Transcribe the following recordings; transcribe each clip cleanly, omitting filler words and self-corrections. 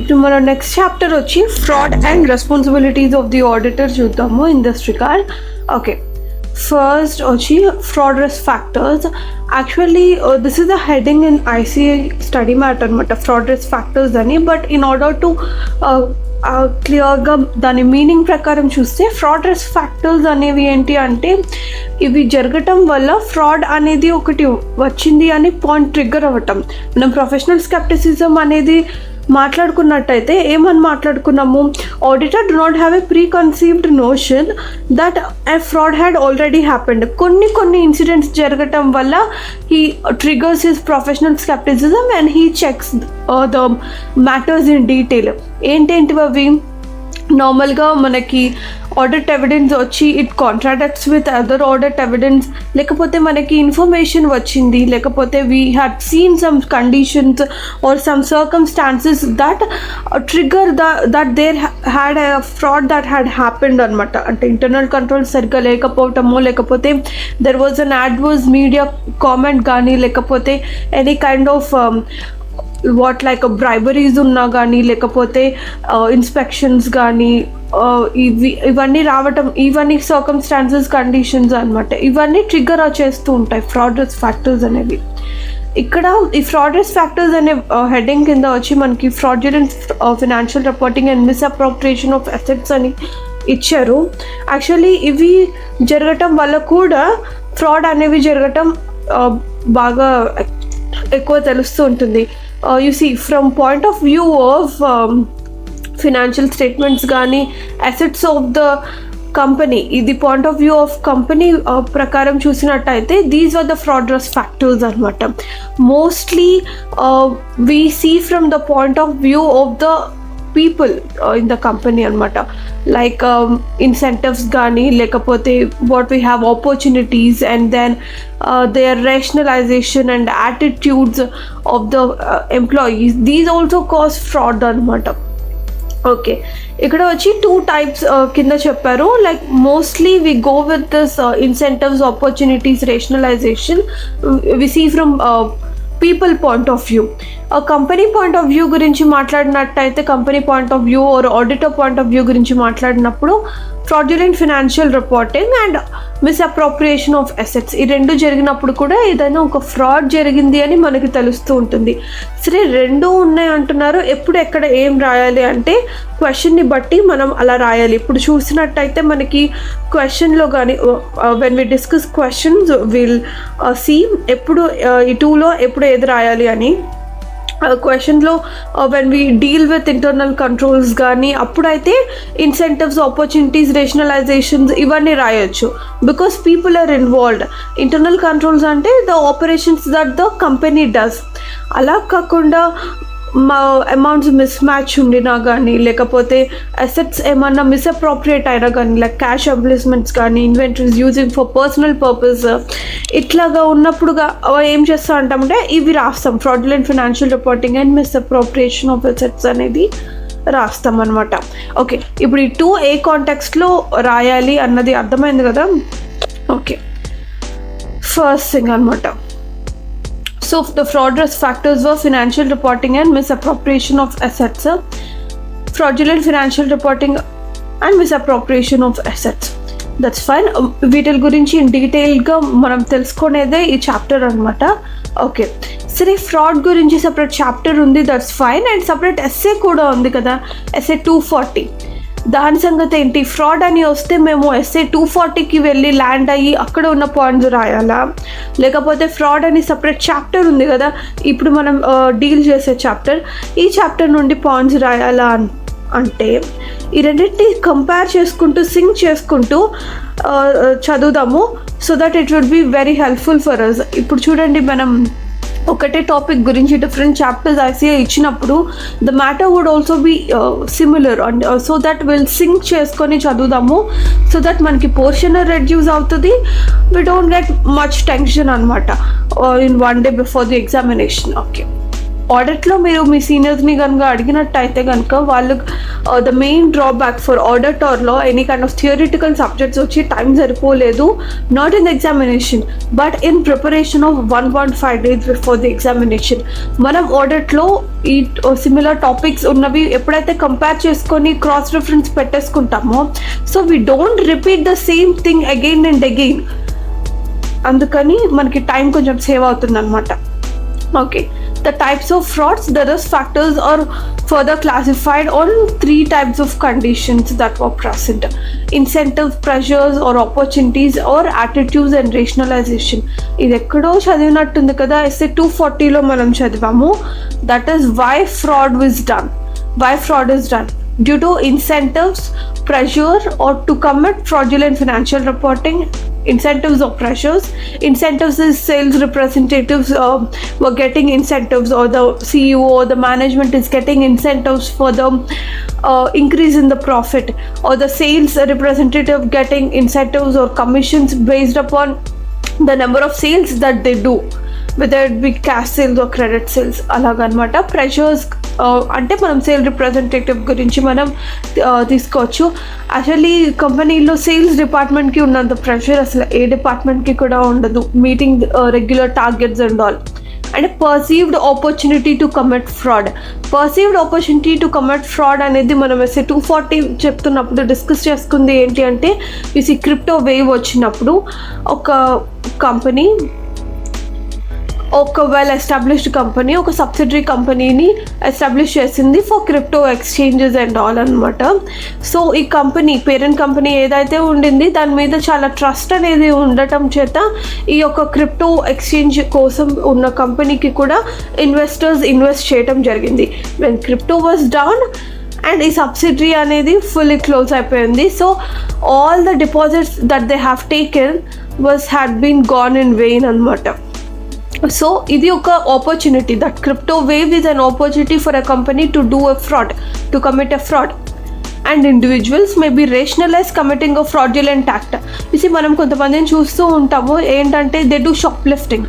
ఇప్పుడు మన next chapter వచ్చి fraud and responsibilities of the auditor చూద్దాము in this regard. Okay, first వచ్చి fraud risk factors. Actually this is the heading in ICI study matter అనమాట, fraud risk factors అని. But in order to క్లియర్గా దాని meaning ప్రకారం చూస్తే fraud risk factors అనేవి ఏంటి అంటే, ఇవి జరగటం వల్ల ఫ్రాడ్ అనేది ఒకటి వచ్చింది అని పాయింట్ ట్రిగ్గర్ అవ్వటం. మనం ప్రొఫెషనల్ స్కెప్టిసిజం అనేది మాట్లాడుకున్నట్టయితే ఏమని మాట్లాడుకున్నాము, auditor do not have a preconceived notion that a fraud had already happened. కొన్ని ఇన్సిడెంట్స్ జరగటం వల్ల he triggers his professional scepticism and he checks the matters in detail. ఏంటేంటివి అవి? నార్మల్గా మనకి ఆడిట్ ఎవిడెన్స్ వచ్చి it contradicts with other audit evidence, లేకపోతే మనకి ఇన్ఫర్మేషన్ వచ్చింది, లేకపోతే we had seen some conditions or some circumstances that trigger that there had a fraud that had happened అనమాట. అంటే ఇంటర్నల్ కంట్రోల్ సరిగ్గా లేకపోవటము, లేకపోతే there was an adverse media comment కానీ, లేకపోతే any kind of what like briberies ఉన్నా కానీ, లేకపోతే ఇన్స్పెక్షన్స్ కానీ, ఇవన్నీ రావటం, ఇవన్నీ సర్కమ్స్టాన్సెస్ కండిషన్స్ అనమాట. ఇవన్నీ ట్రిగ్గర్ చేస్తూ ఉంటాయి ఫ్రాడ్ రిస్క్ ఫ్యాక్టర్స్ అనేవి. ఇక్కడ ఈ ఫ్రాడ్ రిస్క్ ఫ్యాక్టర్స్ అనే హెడ్డింగ్ కింద వచ్చి మనకి fraudulent financial reporting and misappropriation of assets అని ఇచ్చారు. యాక్చువల్లీ ఇవి జరగటం వల్ల కూడా ఫ్రాడ్ అనేవి జరగటం బాగా ఎక్కువ తెలుస్తూ ఉంటుంది. You see, from point of view of financial statements కానీ, assets of the company, ఇది point of view of company ప్రకారం చూసినట్టయితే these are the fraud risk factors అనమాట. Mostly we see from the point of view of the people in the company అనమాట. Like incentives కానీ, లేకపోతే what we have opportunities and then their rationalization and attitudes of the employees, these also cause fraud అనమాట. Okay, ఇక్కడ వచ్చి 2 types కింద చెప్పారు. Like mostly we go with this incentives, opportunities, rationalization we see from people point of view. Company point of view గురించి మాట్లాడినట్టయితే, company point of view or auditor point of view గురించి మాట్లాడినప్పుడు fraudulent financial reporting and misappropriation of assets, ఈ రెండు జరిగినప్పుడు కూడా ఏదైనా ఒక ఫ్రాడ్ జరిగింది అని మనకి తెలుస్తూ ఉంటుంది. సరే, రెండు ఉన్నాయి అంటున్నారు. ఎప్పుడు ఎక్కడ ఏం రాయాలి అంటే క్వశ్చన్ని బట్టి మనం అలా రాయాలి. ఇప్పుడు చూసినట్టయితే మనకి క్వశ్చన్లో కానీ when we discuss questions will see ఎప్పుడు ఈ 2లో ఎప్పుడు ఏది రాయాలి అని. క్వశ్చన్లో when we deal with internal controls కానీ అప్పుడైతే ఇన్సెంటివ్స్, ఆపర్చునిటీస్, రేషనలైజేషన్స్ ఇవన్నీ రాయొచ్చు, because people are involved. Internal controls అంటే the operations that the company does. అలా కాకుండా అమౌంట్స్ మిస్ మ్యాచ్ ఉండినా కానీ, లేకపోతే అసెట్స్ ఏమన్నా మిస్అప్రోప్రియేట్ అయినా కానీ, లైక్ క్యాష్ అబ్లిస్మెంట్స్ కానీ, inventories using for personal purpose, ఇట్లాగా ఉన్నప్పుడుగా ఏం చేస్తా అంటామంటే ఇవి రాస్తాం, fraudulent financial reporting and misappropriation of assets అనేది రాస్తాం అనమాట. ఓకే, ఇప్పుడు ఈ 2 ఏ కాంటెక్స్ట్లో రాయాలి అన్నది అర్థమైంది కదా. ఓకే, ఫస్ట్ థింగ్ అనమాట. So the fraud risk factors were financial reporting and misappropriation of assets, fraudulent financial reporting and misappropriation of assets. That's fine. వీటి గురించి డీటెయిల్గా మనం తెలుసుకునేదే ఈ చాప్టర్ అనమాట. ఓకే, సరే, ఫ్రాడ్ గురించి సపరేట్ చాప్టర్ ఉంది, that's fine. And separate SA కూడా ఉంది కదా, ఎస్ఏ 240. దాని సంగతి ఏంటి? ఫ్రాడ్ అని వస్తే మేము ఎస్ఏ 240కి వెళ్ళి ల్యాండ్ అయ్యి అక్కడ ఉన్న పాయింట్స్ రాయాలా, లేకపోతే ఫ్రాడ్ అని సపరేట్ చాప్టర్ ఉంది కదా ఇప్పుడు మనం డీల్ చేసే చాప్టర్, ఈ చాప్టర్ నుండి పాయింట్స్ రాయాలా అంటే ఈ రెండింటిని కంపేర్ చేసుకుంటూ, సింక్ చేసుకుంటూ చదువుదాము, so that it would be very helpful for us. ఇప్పుడు చూడండి, మనం ఒకటే టాపిక్ గురించి డిఫరెంట్ చాప్టర్స్ ఐసీఐ ఇచ్చినప్పుడు the matter would also be similar, and so that will sync చేసుకొని చదువుదాము, సో దట్ మనకి పోర్షన్ రెడ్యూస్ అవుతుంది. We don't get much tension అనమాట in 1 day before the examination. Okay, ఆడిట్లో మీరు మీ సీనియర్స్ని కనుక అడిగినట్టయితే కనుక వాళ్ళు ద మెయిన్ డ్రాబ్యాక్ ఫర్ ఆడిటర్లో any kind of theoretical subjects వచ్చి టైం సరిపోలేదు, not in the examination but in preparation of 1.5 days before the examination. మనం ఆడిట్లో ఈ సిమిలర్ టాపిక్స్ ఉన్నవి ఎప్పుడైతే కంపేర్ చేసుకొని క్రాస్ రిఫరెన్స్ పెట్టేసుకుంటామో, so we don't repeat the same thing again and again. అందుకని మనకి టైం కొంచెం సేవ్ అవుతుంది అనమాట. Okay, the types of frauds, the risk factors are further classified on 3 types of conditions that were present: incentive, pressures or opportunities, or attitudes and rationalization. ఇది ఎక్కడో చదివినట్టుంది కదా, essay 240లో మనం చదివాము. That is why fraud is done. Why fraud is done? Due to incentives, pressure, or to commit fraudulent financial reporting. Incentives or pressures. Incentives is sales representatives were getting incentives, or the CEO or the management is getting incentives for the increase in the profit, or the sales representative getting incentives or commissions based upon the number of sales that they do, whether it be cash sales or credit sales. అలాగనమాట. Pressures అంటే మనం sale representative గురించి మనం తీసుకోవచ్చు. Actually కంపెనీలో sales డిపార్ట్మెంట్కి ఉన్నంత pressure అసలు ఏ డిపార్ట్మెంట్కి కూడా ఉండదు, meeting regular targets and all. అంటే perceived opportunity to commit fraud. Perceived opportunity to commit fraud అనేది మనం essay 240 చెప్తున్నప్పుడు డిస్కస్ చేసుకుంది ఏంటి అంటే, ఈ క్రిప్టో వేవ్ వచ్చినప్పుడు ఒక కంపెనీ, ఒక వెల్ ఎస్టాబ్లిష్డ్ కంపెనీ ఒక సబ్సిడరీ కంపెనీని ఎస్టాబ్లిష్ చేసింది for crypto exchanges and all అనమాట. సో ఈ కంపెనీ పేరెంట్ కంపెనీ ఏదైతే ఉండింది దాని మీద చాలా ట్రస్ట్ అనేది ఉండటం చేత ఈ యొక్క క్రిప్టో ఎక్స్చేంజ్ కోసం ఉన్న కంపెనీకి కూడా ఇన్వెస్టర్స్ ఇన్వెస్ట్ చేయడం జరిగింది. When crypto was down and ఈ సబ్సిడరీ అనేది ఫుల్లీ క్లోజ్ అయిపోయింది. So all the deposits that they have taken had been gone in vain అనమాట. సో ఇది ఒక opportunity, that crypto wave is an opportunity for a company to do a fraud, to commit a fraud. And individuals may be rationalize committing a fraudulent act. ఇది మనం కొంతమందిని చూస్తూ ఉంటాము ఏంటంటే they do shoplifting,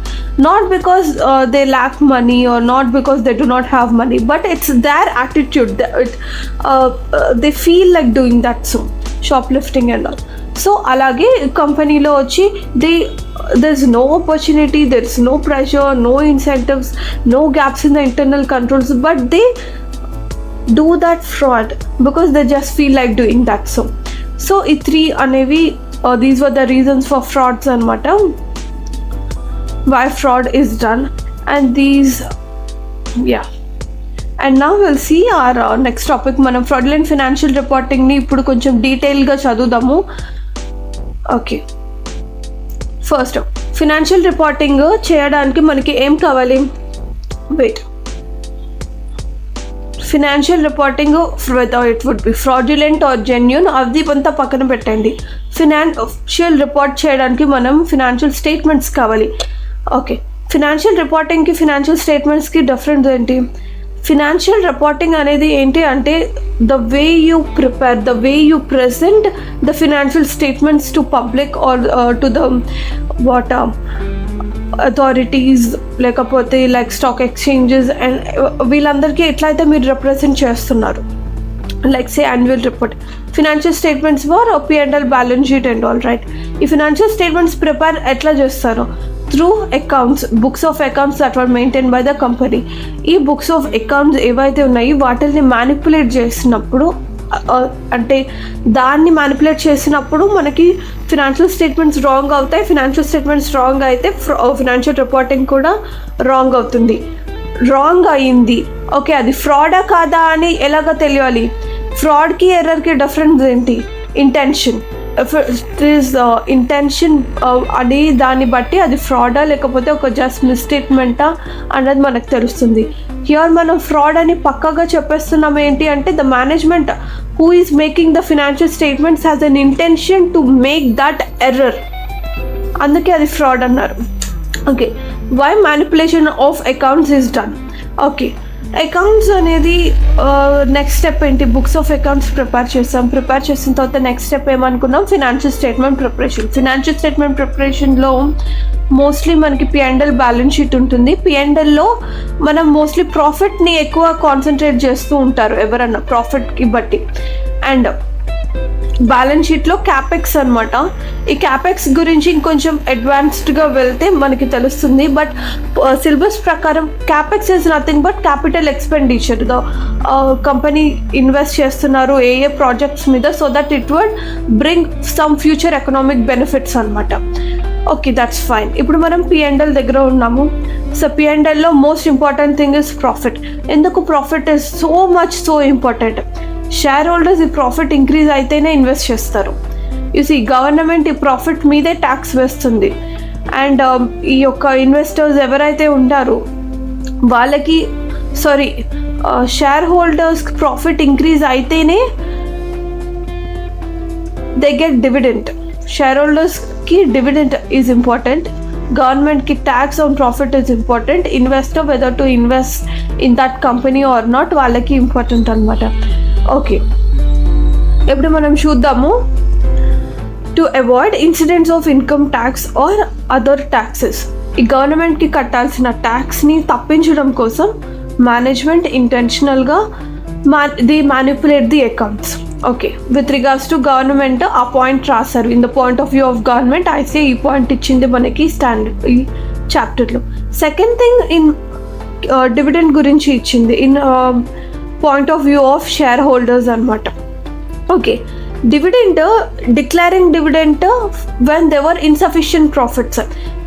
not because they lack money or not because they do not have money, but it's their attitude, they feel like doing that. So shoplifting and all. So అలాగే కంపెనీలో వచ్చి there's no opportunity, there's no pressure, no incentives, no gaps in the internal controls, but they do that fraud because they just feel like doing that. So ఈ 3 అనేవి these were the reasons for frauds anamata, why fraud is done, and these and now we'll see our next topic. మనం fraudulent financial reporting ని ఇప్పుడు కొంచెం డీటెయిల్గా చదువుదాము. Okay, first financial reporting చేయడానికి మనకి ఏం కావాలి? Financial reporting whether it would be fraudulent or genuine అది అంతా పక్కన పెట్టండి. ఫినాన్షియల్ రిపోర్ట్ చేయడానికి మనం ఫినాన్షియల్ స్టేట్మెంట్స్ కావాలి. ఓకే, ఫినాన్షియల్ రిపోర్టింగ్కి ఫినాన్షియల్ స్టేట్మెంట్స్కి డిఫరెన్స్ ఏంటి? ఫినాన్షియల్ రిపోర్టింగ్ అనేది ఏంటి అంటే the way you prepare, the way you present the financial statements to public or to the what authorities, లేకపోతే లైక్ స్టాక్ ఎక్స్చేంజెస్ అండ్ వీళ్ళందరికీ ఎట్లయితే మీరు రిప్రజెంట్ చేస్తున్నారు. Like say annual report, financial statements for P&L balance sheet and all right. ఈ financial statements prepare ఎట్లా చేస్తారు? through accounts, books of accounts that were maintained by the company. ఈ books of accounts ఏవైతే ఉన్నాయో వాటిని manipulate చేసినప్పుడు, అంటే దాన్ని మ్యానిపులేట్ చేసినప్పుడు మనకి ఫినాన్షియల్ స్టేట్మెంట్స్ రాంగ్ అవుతాయి. ఫినాన్షియల్ స్టేట్మెంట్స్ రాంగ్ అయితే ఫినాన్షియల్ రిపోర్టింగ్ కూడా రాంగ్ అవుతుంది. రాంగ్ అయింది, ఓకే, అది ఫ్రాడా కాదా అని ఎలాగ తెలియాలి? ఫ్రాడ్కి ఎర్రర్కి డిఫరెన్స్ ఏంటి? ఇంటెన్షన్. ఇంటెన్షన్ అది దాన్ని బట్టి అది ఫ్రాడా లేకపోతే ఒక జస్ట్ మిస్టేట్మెంటా అన్నది మనకు తెలుస్తుంది. హియర్ మనం ఫ్రాడ్ అని పక్కగా చెప్పేస్తున్నాం ఏంటి అంటే the management who is making the financial statements has an intention to make that error, అందుకే అది ఫ్రాడ్ అన్నారు. Okay, why manipulation of accounts is done? Okay, accounts అనేది నెక్స్ట్ స్టెప్ ఏంటి? బుక్స్ ఆఫ్ అకౌంట్స్ ప్రిపేర్ చేసిన తర్వాత next step ఏమనుకున్నాం? Financial statement preparation. Financial statement ప్రిపరేషన్లో mostly మనకి P&L బ్యాలెన్స్ షీట్ ఉంటుంది. P&Lలో మనం మోస్ట్లీ ప్రాఫిట్ని ఎక్కువ కాన్సన్ట్రేట్ చేస్తూ ఉంటారు ఎవరన్నా ప్రాఫిట్కి బట్టి. అండ్ బ్యాలెన్స్ షీట్లో క్యాపెక్స్ అనమాట. ఈ క్యాపెక్స్ గురించి ఇంకొంచెం అడ్వాన్స్డ్గా వెళ్తే మనకి తెలుస్తుంది. బట్ సిలబస్ ప్రకారం capex is nothing but capital expenditure. The company invest చేస్తున్నారు ఏ ప్రాజెక్ట్స్ మీద, so that it would bring some future economic benefits అనమాట. Okay, that's fine. ఇప్పుడు మనం P&L దగ్గర ఉన్నాము. సో P&Lలో most important thing is profit. ఎందుకు profit is so important? Shareholders ఈ ప్రాఫిట్ ఇంక్రీజ్ అయితేనే ఇన్వెస్ట్ చేస్తారు. గవర్నమెంట్ ఈ ప్రాఫిట్ మీదే ట్యాక్స్ వేస్తుంది. అండ్ ఈ యొక్క ఇన్వెస్టర్స్ ఎవరైతే ఉంటారో వాళ్ళకి షేర్ హోల్డర్స్ ప్రాఫిట్ ఇంక్రీజ్ అయితేనే దే గెట్ డివిడెంట్. షేర్ హోల్డర్స్కి డివిడెంట్ ఈజ్ ఇంపార్టెంట్, గవర్నమెంట్కి tax on profit is important, investor whether to invest in that company or not వాళ్ళకి ఇంపార్టెంట్ అనమాట. ఓకే, ఇప్పుడు మనం చూద్దాము. To avoid incidents of income tax or other taxes, ఈ గవర్నమెంట్కి కట్టాల్సిన ట్యాక్స్ని తప్పించడం కోసం మేనేజ్మెంట్ ఇంటెన్షనల్గా manipulate the accounts. Okay, with regards to government ఆ పాయింట్ రాశారు. In the point of view of government ఐసే ఈ పాయింట్ ఇచ్చింది మనకి స్టాండర్డ్ ఈ చాప్టర్లో. సెకండ్ థింగ్ ఇన్ డివిడెండ్ గురించి ఇచ్చింది in point of view of shareholders అనమాట. Okay, dividend declaring dividend when there are insufficient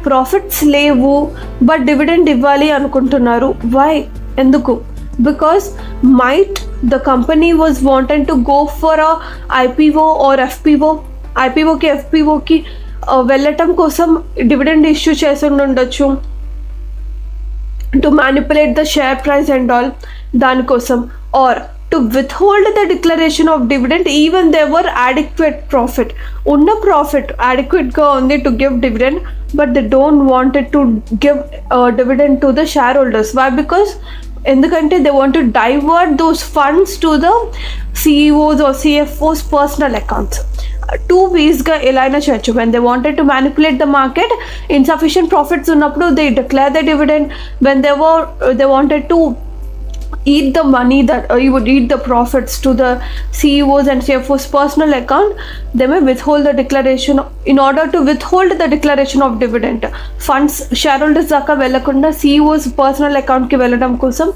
profits లేవు బట్ డివిడెంట్ ఇవ్వాలి అనుకుంటున్నారు. వై? ఎందుకు? Because might the company was wanted to go for a IPO or FPOకి వెళ్ళటం కోసం డివిడెండ్ ఇష్యూ చేసి ఉండొచ్చు, to manipulate the share price and all దానికోసం, or to withhold the declaration of dividend even there were adequate profit. ఉన్న profit adequateగా ఉంది to give dividend but they don't wanted to give dividend to the shareholders. Why? Because ఎందుకంటే they want to divert those funds to the CEOs or CFOs personal accounts. Two waysగా ఎలా అయినా చేయొచ్చు. When they wanted to manipulate the market, insufficient profits ఉన్నప్పుడు they declare the dividend. When they wanted to eat the money that you would eat the profits to the CEOs and CFOs personal account, they may withhold the declaration. In order to withhold the declaration of dividend, funds shareholders దాకా వెళ్ళకుండా CEOs personal account కి వెళ్ళడం కోసం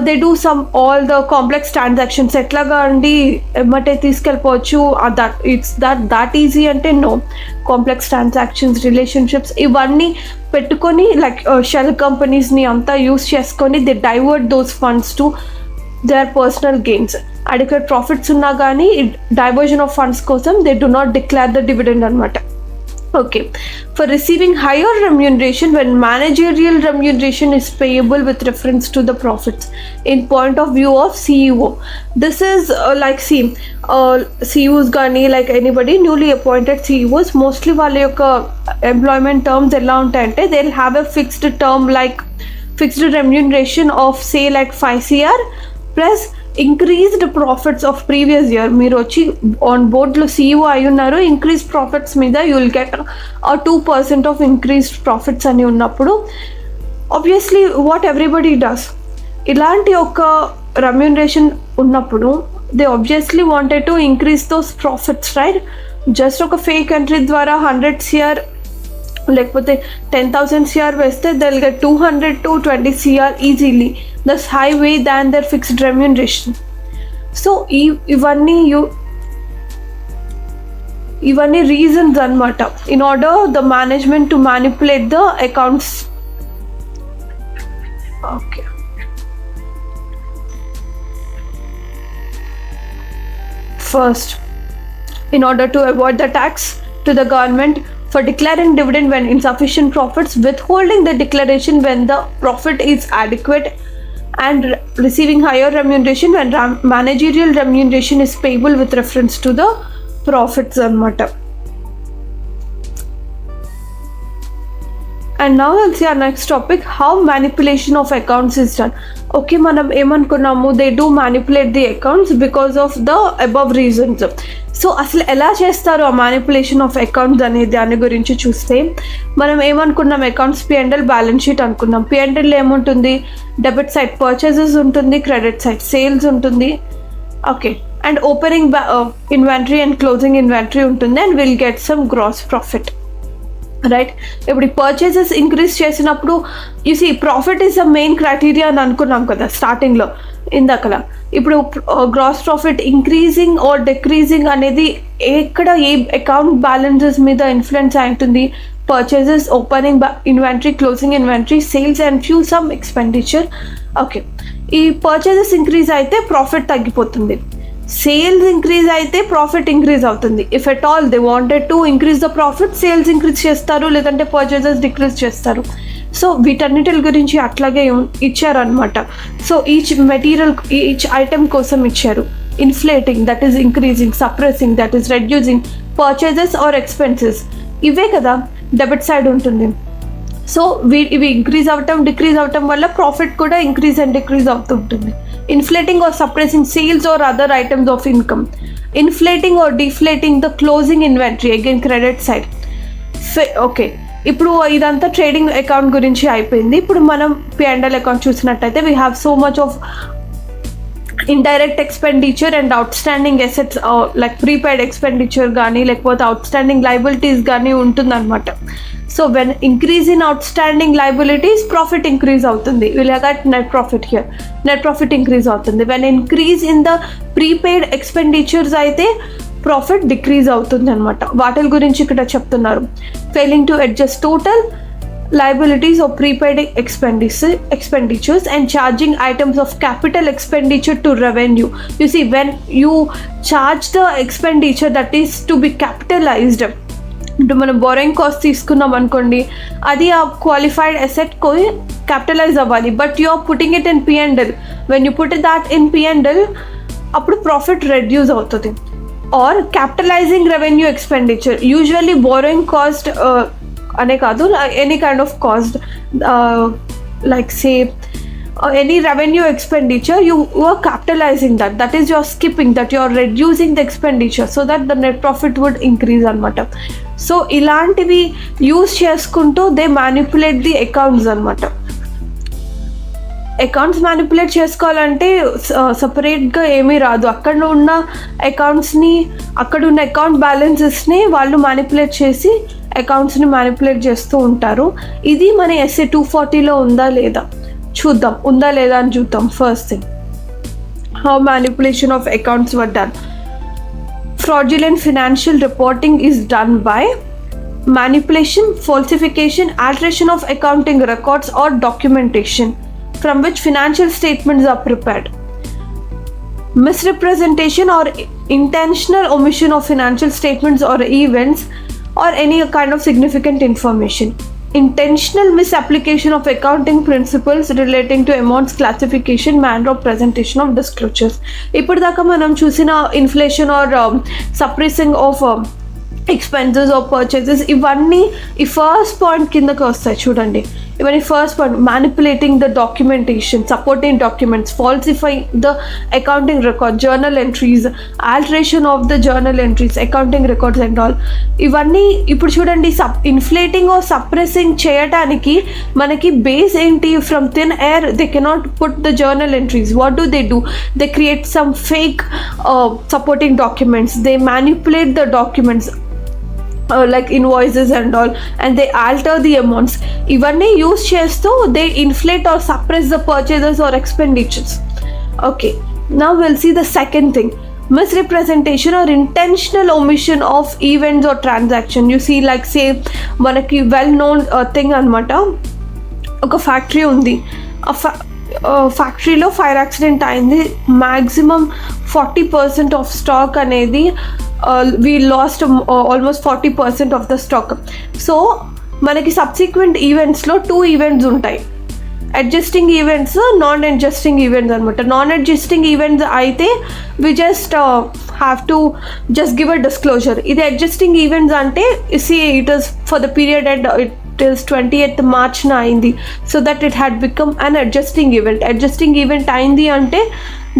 they do some all the complex transactions. ఎట్లాగా అండి ఎమ్మటే తీసుకెళ్ళిపోవచ్చు, it's that easy అంటే no. Complex transactions, relationships ఇవన్నీ పెట్టుకొని లైక్ షెల్ కంపెనీస్ని అంతా యూస్ చేసుకొని they divert those funds to their personal gains. Adequate profits ఉన్నా కానీ డైవర్జన్ ఆఫ్ ఫండ్స్ కోసం they do not declare the dividend అనమాట. Okay, for receiving higher remuneration when managerial remuneration is payable with reference to the profits in point of view of CEO. This is CEOs gani like anybody newly appointed CEOs mostly వాళ్ళ యొక్క employment terms ఎలా ఉంటాయంటే they'll have a fixed term like fixed remuneration of say like 5 CR plus increased profits of previous year. మీరు వచ్చి on బోర్డ్లో CEO అయి ఉన్నారు, increase profits మీద you will get 2% of increased profits అని ఉన్నప్పుడు ఆబ్వియస్లీ వాట్ ఎవ్రీబడి డస్, ఇలాంటి ఒక రెమ్యూనరేషన్ ఉన్నప్పుడు they obviously wanted to increase those profits, right? Just ఒక ఫేక్ ఎంట్రీ ద్వారా 100 CR లేకపోతే 10,000 CR వేస్తే they will get 200 to 20 CR easily. That's high way than their fixed remuneration. So ఇవన్నీ reasons అన్నమాట in order the management to manipulate the accounts. Okay. First, in order to avoid the tax to the government for declaring dividend when insufficient profits, withholding the declaration when the profit is adequate, and receiving higher remuneration when managerial remuneration is payable with reference to the profits అన్నమాట. And now we'll see our next topic, how manipulation of accounts is done. Okay, మనం ఏమనుకున్నాము, they do manipulate the accounts because of the above reasons. So అసలు ఎలా చేస్తారు ఆ manipulation of accounts అనే దాని గురించి చూస్తే, మనం ఏమనుకున్నాం, అకౌంట్స్ P&L బ్యాలెన్స్ షీట్ అనుకున్నాం. P&L ఏముంటుంది, డెబిట్ సైడ్ పర్చేసెస్ ఉంటుంది, క్రెడిట్ సైడ్ సేల్స్ ఉంటుంది. Okay, and opening inventory and closing inventory ఉంటుంది, and will get some gross profit. Right, ఇప్పుడు పర్చేసెస్ ఇంక్రీజ్ చేసినప్పుడు see profit is the main criteria అని అనుకున్నాం కదా స్టార్టింగ్లో ఇందాకలా. ఇప్పుడు gross profit increasing or decreasing అనేది ఎక్కడ ఏ అకౌంట్ బ్యాలెన్సెస్ మీద ఇన్ఫ్లుయెన్స్ అయి ఉంటుంది, purchases, opening inventory, closing inventory, sales and few some expenditure. Okay, ఈ పర్చేసెస్ ఇంక్రీజ్ అయితే ప్రాఫిట్ తగ్గిపోతుంది, సేల్స్ ఇంక్రీజ్ అయితే ప్రాఫిట్ ఇంక్రీజ్ అవుతుంది. If at all they wanted to increase the profit, sales increase చేస్తారు, లేదంటే పర్చేసెస్ డిక్రీజ్ చేస్తారు. So వీటన్నిటి గురించి అట్లాగే ఇచ్చారు అనమాట. So each material, each item కోసం ఇచ్చారు. Inflating, that is increasing, suppressing, that is reducing, purchases or expenses, ఇవే కదా డెబిట్ సైడ్ ఉంటుంది. సో ఇవి ఇంక్రీజ్ అవటం, డిక్రీజ్ అవటం వల్ల ప్రాఫిట్ కూడా ఇంక్రీజ్ అండ్ డిక్రీజ్ అవుతుంటుంది. Inflating or suppressing sales or other items of income. Inflating or deflating the closing inventory, again credit side. Okay, ఇప్పుడు ఇదంతా ట్రేడింగ్ అకౌంట్ గురించి అయిపోయింది. ఇప్పుడు మనం P&L అకౌంట్ చూసినట్టయితే we have so much of indirect expenditure and outstanding assets, like prepaid expenditure కానీ లేకపోతే outstanding liabilities కానీ ఉంటుందన్నమాట. So when increase in outstanding liabilities, profit increase అవుతుంది. Will get net profit here, net profit increase అవుతుంది. When increase in the prepaid expenditures అయితే profit decrease అవుతుంది అనమాట. వాటి గురించి ఇక్కడ చెప్తున్నారు. Failing to adjust total liabilities of prepaid expenditures and charging items of capital expenditure to revenue. You see, when you charge the expenditure that is to be capitalized, ఇప్పుడు మనం boring cost తీసుకున్నాం అనుకోండి, అది ఆ క్వాలిఫైడ్ అసెట్కి capitalise అవ్వాలి, but you are putting it in P&L. When you put that in P&L, అప్పుడు profit reduce అవుతుంది. Or capitalising revenue expenditure, usually borrowing cost అనే కాదు, any kind of cost, like say any revenue expenditure, you are capitalizing that is you are skipping that, you are reducing the expenditure so that the net profit would increase anamata. So ilantivi use cheskunటూ they manipulate the accounts anamata. Accounts manipulate చేసుకోవాలంటే సపరేట్గా ఏమీ రాదు. అక్కడ ఉన్న అకౌంట్స్ని, అక్కడ ఉన్న account బ్యాలెన్సెస్ని వాళ్ళు manipulate చేసి అకౌంట్స్ని మ్యానిపులేట్ చేస్తూ ఉంటారు. ఇది మన SA 240లో ఉందా లేదా చూద్దాం, ఉందా లేదా అని చూద్దాం. First thing, how manipulation of accounts were done. Fraudulent financial reporting is done by manipulation, falsification, alteration of accounting records or documentation from which financial statements are prepared. Misrepresentation or intentional omission of financial statements or events or any kind of significant information. Intentional misapplication of accounting principles relating to amounts, classification, manner of presentation of disclosures. ఇప్పటిదాకా మనం చూసిన inflation or suppressing of expenses of purchases, ఇవన్నీ ఈ first point కిందకి వస్తాయి చూడండి. ఇవన్నీ first point, manipulating the documentation, supporting documents, falsifying the accounting record, journal entries, alteration of the journal entries, accounting records and all. ఇవన్నీ ఇప్పుడు చూడండి, inflating are suppressing చేయడానికి మనకి బేస్ ఏంటి? From thin air they cannot put the journal entries. What do they do? They create some fake supporting documents, they manipulate the documents like invoices and all, and they alter the amounts. Ivanni use chestu they inflate or suppress the purchases or expenditures. Okay, now we'll see the second thing, misrepresentation or intentional omission of events or transaction. You see, like say manaki well known thing anamata, oka factory undi, ఫ్యాక్టరీలో fire accident అయింది, maximum 40% of stock అనేది we lost almost 40% of the stock. So మనకి subsequent ఈవెంట్స్లో 2 events ఉంటాయి, adjusting events, non adjusting events అనమాట. Non adjusting events అయితే we just have to just give a disclosure. ఇది adjusting events అంటే see it is for the period and till 28th March na అయింది, so that it had become an adjusting event అయింది అంటే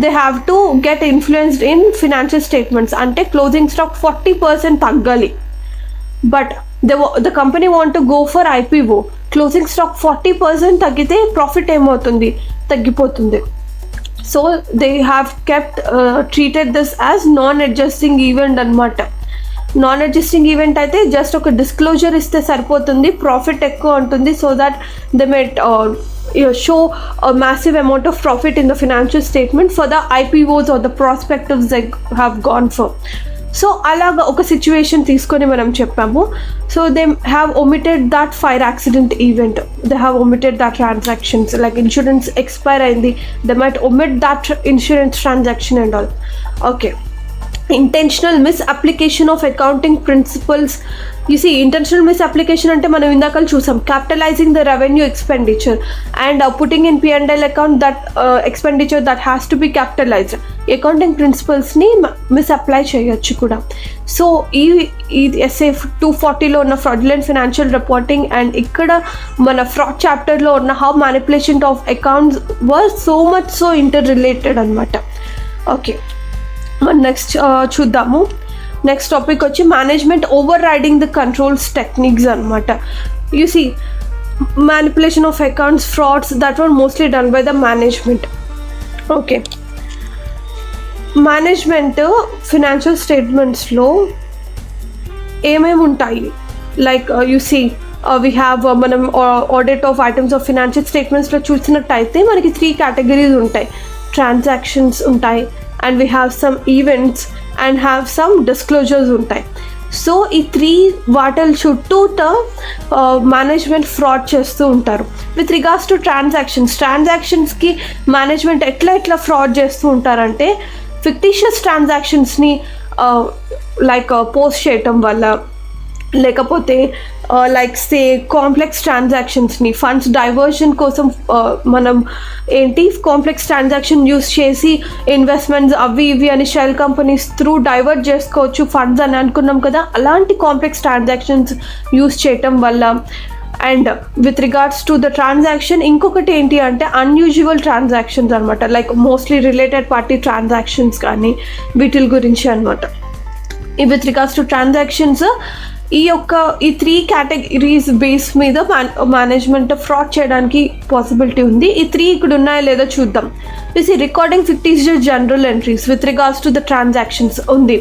they have to get influenced in financial statements, అంటే closing stock 40% తగ్గాలి. But the company want to go for IPO, closing stock 40% తగ్గితే profit ఏమవుతుంది, తగ్గిపోతుంది. So they have kept treated this as non adjusting event అనమాట. Non adjusting event అయితే just ఒక disclosure ఇస్తే సరిపోతుంది, ప్రాఫిట్ ఎక్కువ ఉంటుంది, so that they made show a massive amount of profit in the financial statement for the IPOs or the prospectives they have gone for. So అలాగా ఒక situation తీసుకొని మనం చెప్పాము. So they have omitted that fire accident event, they have omitted that transactions, like insurance expire అయింది, they might omit that insurance transaction and all. Okay, intentional misapplication of accounting principles. You see, intentional misapplication అంటే మనం ఇందాక చూసాం, capitalising the revenue expenditure and putting in P&L account that expenditure that has to be capitalised. Accounting ప్రిన్సిపల్స్ని misapply చేయొచ్చు కూడా. So ఈ SA 240లో ఉన్న fraudulent financial reporting and ఇక్కడ మన ఫ్రాడ్ చాప్టర్లో ఉన్న how manipulation of accounts were so much so interrelated అనమాట. ఓకే, నెక్స్ట్ చూద్దాము. నెక్స్ట్ టాపిక్ వచ్చి management overriding the controls techniques అనమాట. You see, manipulation of accounts, frauds that were mostly done by the management. Okay, management financial స్టేట్మెంట్స్లో ఏమేమి ఉంటాయి, like you see we have మనం audit of items of financial స్టేట్మెంట్స్లో చూసినట్టయితే మనకి 3 categories ఉంటాయి. Transactions ఉంటాయి, and we have some events and have some disclosures ఉంటాయి. సో ఈ 3 వాటల్ చుట్టూట మేనేజ్మెంట్ ఫ్రాడ్ చేస్తూ ఉంటారు. విత్ రిగార్డ్స్ టు ట్రాన్సాక్షన్స్కి మేనేజ్మెంట్ ఎట్లా ఫ్రాడ్ చేస్తూ ఉంటారంటే, ఫిక్టిషియస్ ట్రాన్సాక్షన్స్ని లైక్ పోస్ట్ చేయటం వల్ల, లేకపోతే లైక్ సే కాంప్లెక్స్ ట్రాన్సాక్షన్స్ని ఫండ్స్ డైవర్షన్ కోసం మనం కాంప్లెక్స్ ట్రాన్సాక్షన్ యూస్ చేసి ఇన్వెస్ట్మెంట్స్ అవి ఇవి అని షెల్ కంపెనీస్ త్రూ డైవర్ట్ చేసుకోవచ్చు ఫండ్స్ అని అనుకున్నాం కదా, అలాంటి కాంప్లెక్స్ ట్రాన్సాక్షన్స్ యూస్ చేయటం వల్ల. And with regards to the transaction ఇంకొకటి ఏంటి అంటే అన్యూజువల్ ట్రాన్సాక్షన్స్ అనమాట, like mostly related party transactions కానీ వీటి గురించి అనమాట. విత్ రిగార్డ్స్ టు ట్రాన్సాక్షన్స్ ఈ 3 కేటగిరీస్ బేస్ మీద మేనేజ్మెంట్ ఫ్రాడ్ చేయడానికి పాసిబిలిటీ ఉంది. ఈ 3 ఇక్కడ ఉన్నాయో లేదో చూద్దాం. దిస్ ఈ recording fictitious general entries with regards to the transactions ఉంది.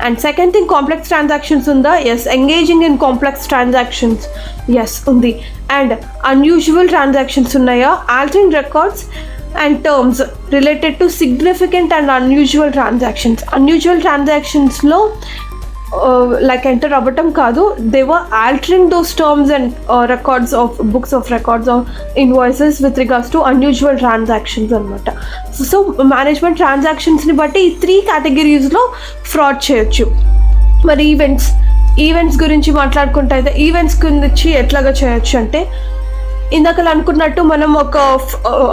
And second thing, complex transactions ఉందా? Yes. Engaging in complex transactions, yes ఉంది. అండ్ అన్యూజువల్ ట్రాన్సాక్షన్స్ ఉన్నాయా? Altering records and terms related to significant and unusual transactions. Unusual transactions లో like enter అవ్వటం కాదు, they were altering those terms and records of books of records or invoices with regards to unusual transactions అనమాట. So management ట్రాన్సాక్షన్స్ని బట్టి ఈ 3 కేటగిరీస్లో fraud చేయొచ్చు. మరి events గురించి మాట్లాడుకుంటే అయితే ఈవెంట్స్ గురించి ఎట్లాగా చేయొచ్చు అంటే, ఇందాక అనుకున్నట్టు మనం ఒక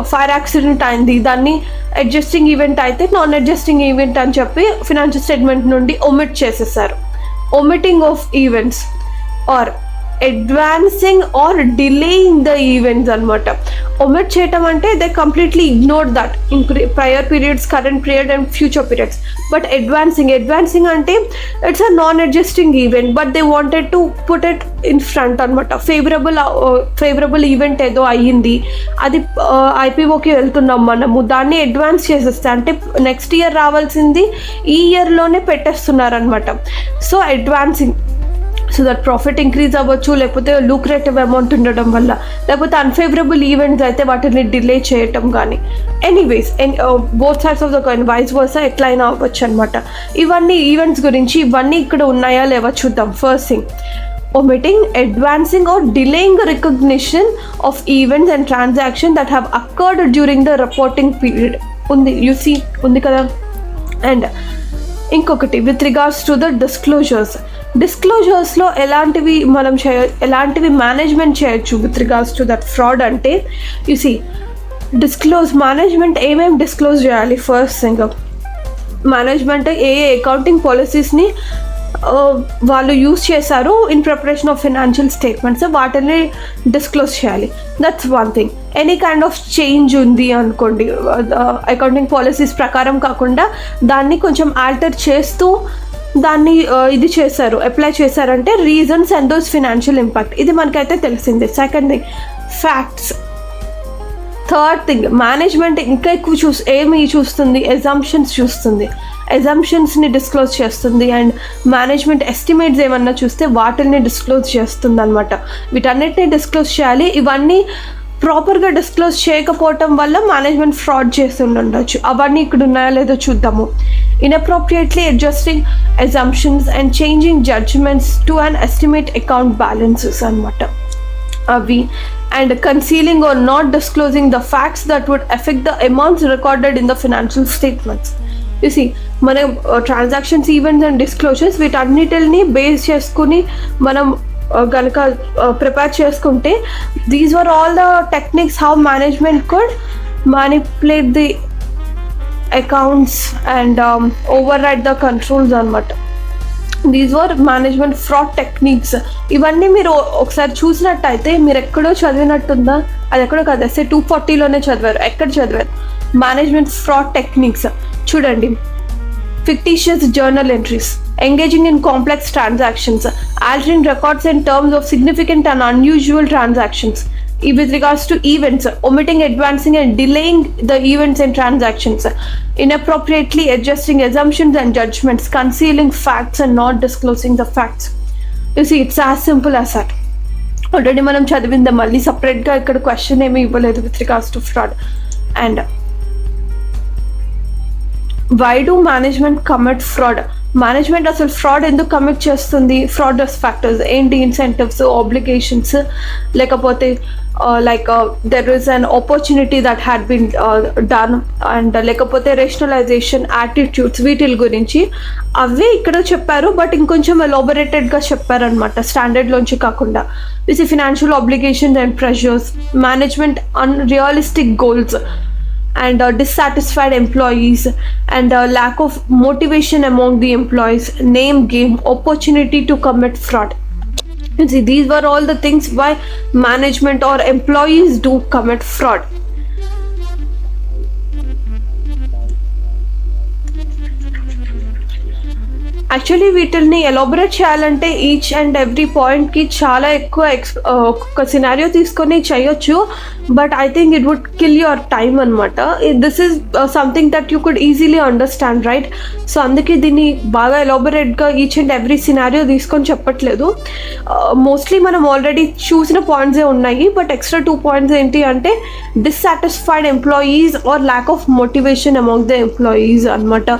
ఫైర్ యాక్సిడెంట్ అయింది, దాన్ని అడ్జస్టింగ్ ఈవెంట్ అయితే నాన్ అడ్జస్టింగ్ ఈవెంట్ అని చెప్పి ఫినాన్షియల్ స్టేట్మెంట్ నుండి ఒమిట్ చేసేసారు. Omitting of events or advancing or delaying the events అనమాట. ఒమిట్ చేయటం అంటే they completely ignore that in prior periods, current period and future periods. But advancing అంటే it's a non adjusting event, but they wanted to put it in front అనమాట. Favourable event ఏదో అయ్యింది, అది IPOకి వెళ్తున్నాం మనము, దాన్ని అడ్వాన్స్ చేసేస్తే అంటే నెక్స్ట్ ఇయర్ రావాల్సింది ఈ ఇయర్లోనే పెట్టేస్తున్నారు అనమాట. So advancing, so that profit increase అవ్వచ్చు, లేకపోతే లూక్రేటివ్ అమౌంట్ ఉండడం వల్ల, లేకపోతే అన్ఫేవరబుల్ ఈవెంట్స్ అయితే వాటిని డిలే చేయటం కానీ. Anyways both sides of the coin, vice versa ఎట్లయినా అవ్వచ్చు అనమాట. ఇవన్నీ ఈవెంట్స్ గురించి, ఇవన్నీ ఇక్కడ ఉన్నాయా లేవా చూద్దాం. First thing, omitting, advancing or delaying recognition of events and transactions that have occurred during the reporting period. You see, undi kada. And ఇంకొకటి విత్ రిగార్డ్స్ టు ద డిస్క్లోజర్స్లో ఎలాంటివి మేనేజ్మెంట్ చేయొచ్చు with regards to that fraud అంటే, you see, management ఏమేమి disclose చేయాలి? First thing, management ఏ accounting పాలసీస్ని వాళ్ళు use చేశారు in preparation of financial statements, వాటిని disclose చేయాలి. That's one thing. Any kind of change ఉంది అనుకోండి, అకౌంటింగ్ పాలసీస్ ప్రకారం కాకుండా దాన్ని కొంచెం ఆల్టర్ చేస్తూ దాన్ని ఇది చేశారు, అప్లై చేశారంటే reasons and those financial impact, ఇది మనకైతే తెలిసిందే. Second thing facts. Third thing management ఇంకా ఎక్కువ ఏమి చూస్తుంది, ఎజంప్షన్స్ చూస్తుంది, ఎజంప్షన్స్ని డిస్క్లోజ్ చేస్తుంది. అండ్ మేనేజ్మెంట్ ఎస్టిమేట్స్ ఏమన్నా చూస్తే వాటిని డిస్క్లోజ్ చేస్తుంది అనమాట. వీటన్నిటిని డిస్క్లోజ్ చేయాలి. ఇవన్నీ ప్రాపర్గా డిస్క్లోజ్ చేయకపోవటం వల్ల మేనేజ్మెంట్ ఫ్రాడ్ చేసి ఉండొచ్చు. అవన్నీ ఇక్కడ ఉన్నాయో లేదో చూద్దాము. Inappropriately adjusting assumptions and changing judgements to and estimate account balances అనమాట అవి. And concealing or not disclosing the facts that would affect the amounts recorded in the financial statements. చూసి మనం ట్రాన్సాక్షన్స్, ఈవెంట్స్ అండ్ డిస్క్లోజర్స్ వీటన్నిటిని base చేసుకుని మనం కనుక prepare చేసుకుంటే these were all the techniques how management could manipulate the accounts and override the controls అనమాట. These were management fraud techniques. ఇవన్నీ మీరు ఒకసారి చూసినట్టయితే మీరు ఎక్కడో చదివినట్టుందా? అది ఎక్కడో కాదు, ఎస్ఏ 240లోనే చదివారు. ఎక్కడ చదివారు? Management fraud techniques. చూడండి, fictitious journal entries, engaging in complex transactions, altering records in terms of significant and unusual transactions. With regards to events, omitting, advancing and delaying the events and transactions, inappropriately adjusting assumptions and judgments, concealing facts and not disclosing the facts. You see, it's as simple as that. Already మనం చదివింది, మళ్ళీ సపరేట్గా ఇక్కడ question ఏమీ ఇవ్వలేదు with regards to fraud. And why do management commit fraud? Management అసలు fraud ఎందుకు commit చేస్తుంది? ఫ్రాడ్ ఫ్యాక్టర్స్ ఏంటి? ఇన్సెంటివ్స్, ఆబ్లిగేషన్స్, లేకపోతే like there is an opportunity that had been done, and లేకపోతే రేషనలైజేషన్, యాటిట్యూడ్స్, వీటి గురించి అవే ఇక్కడ చెప్పారు. బట్ ఇంకొంచెం ఎలాబొరేటెడ్గా చెప్పారనమాట, స్టాండర్డ్లోంచి కాకుండా. This financial obligations and pressures, management unrealistic goals and dissatisfied employees, and lack of motivation among the employees, name game, opportunity to commit fraud. You see, these were all the things why management or employees do commit fraud. Actually వీటిని elaborate చేయాలంటే each and every పాయింట్కి చాలా ఎక్కువ ఒక scenario తీసుకొని చేయొచ్చు. But I think it would kill your time అనమాట. This is something that you could easily understand, right? So అందుకే దీన్ని బాగా ఎలాబొరేట్గా ఈచ్ అండ్ ఎవ్రీ సినారియో తీసుకొని చెప్పట్లేదు. మోస్ట్లీ మనం ఆల్రెడీ చూసిన పాయింట్సే ఉన్నాయి. బట్ ఎక్స్ట్రా 2 పాయింట్స్ ఏంటి అంటే dissatisfied employees or lack of motivation among the employees అనమాట.